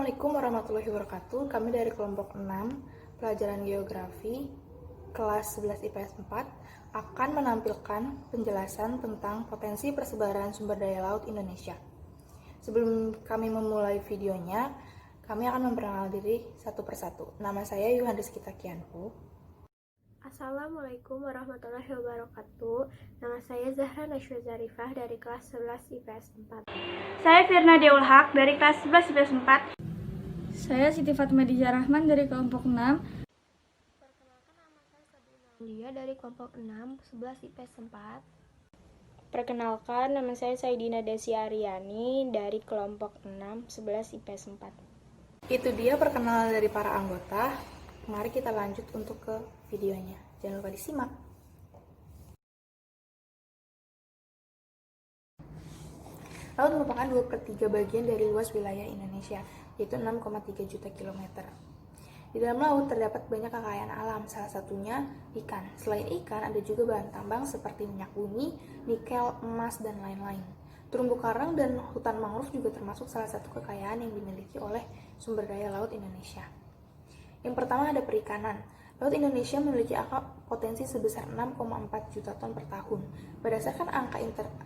Assalamualaikum warahmatullahi wabarakatuh. Kami dari kelompok 6 pelajaran geografi kelas 11 IPS 4 akan menampilkan penjelasan tentang potensi persebaran sumber daya laut Indonesia. Sebelum kami memulai videonya, kami akan memperkenalkan diri satu persatu. Nama saya Yuhan Rizky Takianpu. Assalamualaikum warahmatullahi wabarakatuh. Nama saya Zahra Nashwa Zarifah dari kelas 11 IPS 4. Saya Firna Deul Haq dari kelas 11 IPS 4. Saya Siti Fatmadiza Rahman dari kelompok 6. Perkenalkan, nama saya Sabrina Aulia dari kelompok 6 11 IPS 4. Perkenalkan, nama saya Saidina Desi Aryani dari kelompok 6 11 IPS 4. Itu dia perkenalan dari para anggota. Mari kita lanjut untuk ke videonya. Jangan lupa disimak. Laut merupakan 2/3 bagian dari luas wilayah Indonesia, yaitu 6,3 juta kilometer. Di dalam laut terdapat banyak kekayaan alam, salah satunya ikan. Selain ikan, ada juga bahan tambang seperti minyak bumi, nikel, emas, dan lain-lain. Terumbu karang dan hutan mangrove juga termasuk salah satu kekayaan yang dimiliki oleh sumber daya laut Indonesia. Yang pertama ada perikanan. Laut Indonesia memiliki angka potensi sebesar 6,4 juta ton per tahun. Berdasarkan angka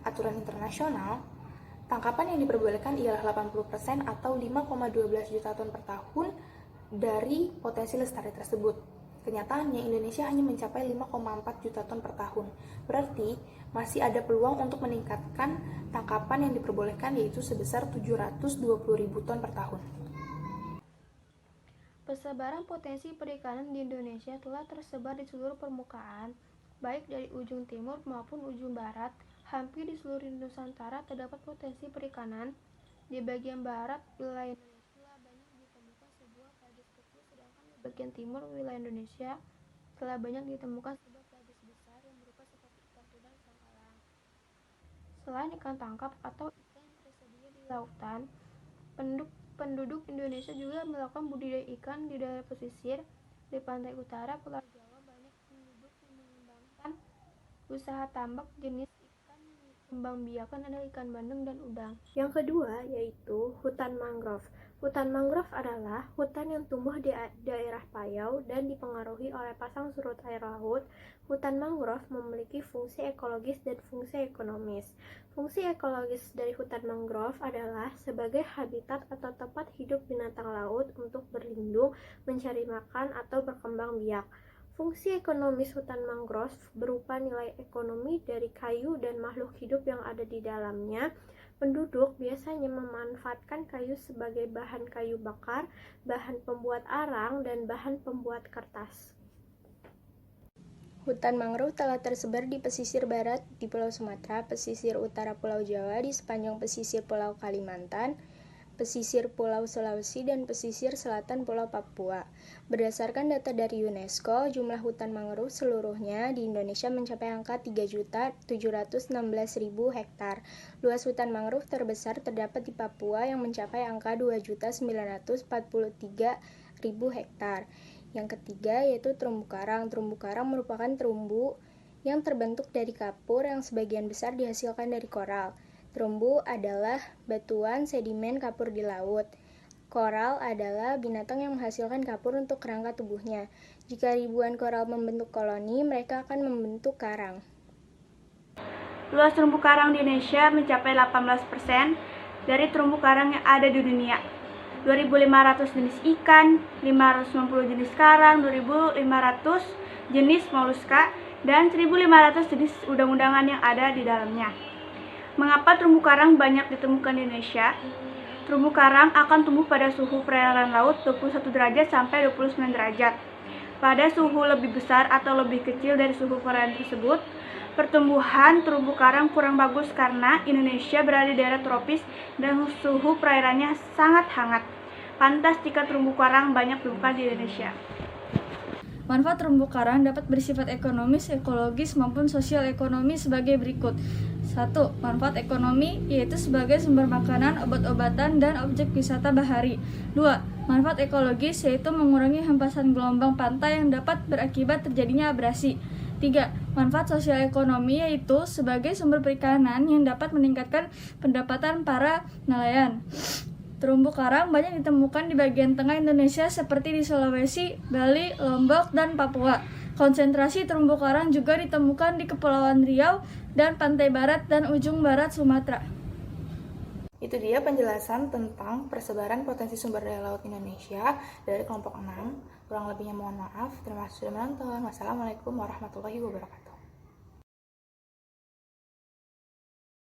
aturan internasional, tangkapan yang diperbolehkan ialah 80% atau 5,12 juta ton per tahun dari potensi lestari tersebut. Kenyataannya Indonesia hanya mencapai 5,4 juta ton per tahun. Berarti masih ada peluang untuk meningkatkan tangkapan yang diperbolehkan, yaitu sebesar 720.000 ton per tahun. Persebaran potensi perikanan di Indonesia telah tersebar di seluruh permukaan, baik dari ujung timur maupun ujung barat. Hampir di seluruh Nusantara terdapat potensi perikanan. Di bagian barat wilayah Indonesia banyak ditemukan sebuah pelagus kecil, sedangkan di bagian timur wilayah Indonesia telah banyak ditemukan sebuah pelagus besar yang berupa seperti ikan tuna sangkalang. Selain ikan tangkap atau ikan yang tersedia di lautan, penduduk Indonesia juga melakukan budidaya ikan di daerah pesisir. Di pantai utara Pulau Jawa banyak penduduk yang mengembangkan usaha tambak. Jenis ikan yang dikembangbiakan adalah ikan bandeng dan udang. Yang kedua yaitu hutan mangrove. Hutan mangrove adalah hutan yang tumbuh di daerah payau dan dipengaruhi oleh pasang surut air laut. Hutan mangrove memiliki fungsi ekologis dan fungsi ekonomis. Fungsi ekologis dari hutan mangrove adalah sebagai habitat atau tempat hidup binatang laut untuk berlindung, mencari makan, atau berkembang biak. Fungsi ekonomis hutan mangrove berupa nilai ekonomi dari kayu dan makhluk hidup yang ada di dalamnya. Penduduk biasanya memanfaatkan kayu sebagai bahan kayu bakar, bahan pembuat arang, dan bahan pembuat kertas. Hutan mangrove telah tersebar di pesisir barat di Pulau Sumatera, pesisir utara Pulau Jawa, di sepanjang pesisir Pulau Kalimantan, pesisir Pulau Sulawesi, dan pesisir selatan Pulau Papua. Berdasarkan data dari UNESCO, jumlah hutan mangrove seluruhnya di Indonesia mencapai angka 3.716.000 hektar. Luas hutan mangrove terbesar terdapat di Papua yang mencapai angka 2.943.000 hektar. Yang ketiga yaitu terumbu karang. Terumbu karang merupakan terumbu yang terbentuk dari kapur yang sebagian besar dihasilkan dari koral. Terumbu adalah batuan sedimen kapur di laut. Koral adalah binatang yang menghasilkan kapur untuk kerangka tubuhnya. Jika ribuan koral membentuk koloni, mereka akan membentuk karang. Luas terumbu karang di Indonesia mencapai 18% dari terumbu karang yang ada di dunia. 2.500 jenis ikan, 590 jenis karang, 2.500 jenis moluska, dan 1.500 jenis udang-undangan yang ada di dalamnya. Mengapa terumbu karang banyak ditemukan di Indonesia? Terumbu karang akan tumbuh pada suhu perairan laut 21 derajat sampai 29 derajat. Pada suhu lebih besar atau lebih kecil dari suhu perairan tersebut, pertumbuhan terumbu karang kurang bagus karena Indonesia berada di daerah tropis dan suhu perairannya sangat hangat. Pantas jika terumbu karang banyak ditemukan di Indonesia. Manfaat terumbu karang dapat bersifat ekonomis, ekologis, maupun sosial ekonomi sebagai berikut. 1. Manfaat ekonomi, yaitu sebagai sumber makanan, obat-obatan, dan objek wisata bahari. 2. Manfaat ekologis, yaitu mengurangi hempasan gelombang pantai yang dapat berakibat terjadinya abrasi. 3. Manfaat sosial ekonomi, yaitu sebagai sumber perikanan yang dapat meningkatkan pendapatan para nelayan. Terumbu karang banyak ditemukan di bagian tengah Indonesia seperti di Sulawesi, Bali, Lombok, dan Papua. Konsentrasi terumbu karang juga ditemukan di Kepulauan Riau dan pantai barat dan ujung barat Sumatera. Itu dia penjelasan tentang persebaran potensi sumber daya laut Indonesia dari kelompok 6. Kurang lebihnya mohon maaf. Terima kasih sudah menonton. Wassalamualaikum warahmatullahi wabarakatuh.